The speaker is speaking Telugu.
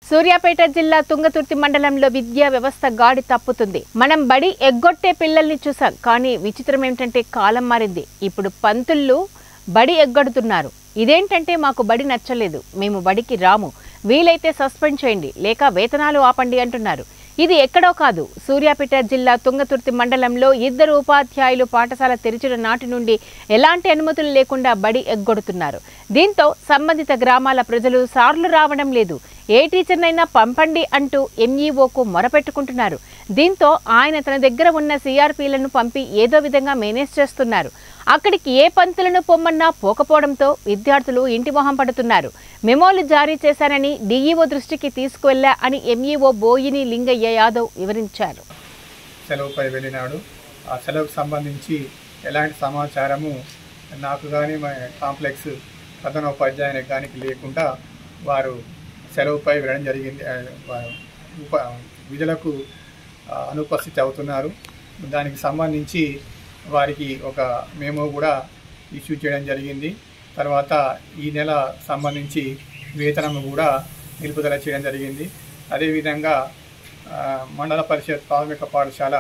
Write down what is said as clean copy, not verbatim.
సూర్యాపేట జిల్లా తుంగతుర్తి మండలంలో విద్యా వ్యవస్థ గాడి తప్పుతుంది. మనం బడి ఎగ్గొట్టే పిల్లల్ని చూసాం, కానీ విచిత్రం ఏంటంటే కాలం మారింది. ఇప్పుడు పంతుళ్ళు బడి ఎగ్గొడుతున్నారు. ఇదేంటంటే మాకు బడి నచ్చలేదు, మేము బడికి రాము, వీలైతే సస్పెండ్ చేయండి లేక వేతనాలు ఆపండి అంటున్నారు. ఇది ఎక్కడో కాదు, సూర్యాపేట జిల్లా తుంగతుర్తి మండలంలో 2 ఉపాధ్యాయులు పాఠశాల తెరిచిన నాటి నుండి ఎలాంటి అనుమతులు లేకుండా బడి ఎగ్గొడుతున్నారు. దీంతో సంబంధిత గ్రామాల ప్రజలు సార్లు రావడం లేదు, ఏ టీచర్నైనా పంపండి అంటూ ఎంఈఓకు మొరపెట్టుకుంటున్నారు. దీంతో ఆయన తన దగ్గర ఉన్న సిఆర్పీలను పంపి ఏదో విధంగా మేనేజ్ చేస్తున్నారు. అక్కడికి ఏ పంతులను పొమ్మన్నా పోకపోవడంతో విద్యార్థులు ఇంటి మొహం పడుతున్నారు. మెమోలు జారీ చేశానని డీఈఓ దృష్టికి తీసుకువెళ్లా అని ఎంఈఓ బోయిని లింగయ్య యాదవ్ వివరించారు. సెలవుపై వెళ్ళినాడు. ఆ సెలవుకు సంబంధించి ఎలాంటి సమాచారము నాకు కానీ మా కాంప్లెక్స్ ప్రధానోపాధ్యాయునికి కానీ లేకుండా వారు సెలవుపై వెళ్ళడం జరిగింది. విధులకు అనుపస్థితి అవుతున్నారు. దానికి సంబంధించి వారికి ఒక మెమో కూడా ఇష్యూ చేయడం జరిగింది. తర్వాత ఈ నెల సంబంధించి వేతనం కూడా నిలుపుదల చేయడం జరిగింది. అదేవిధంగా మండల పరిషత్ ప్రాథమిక పాఠశాల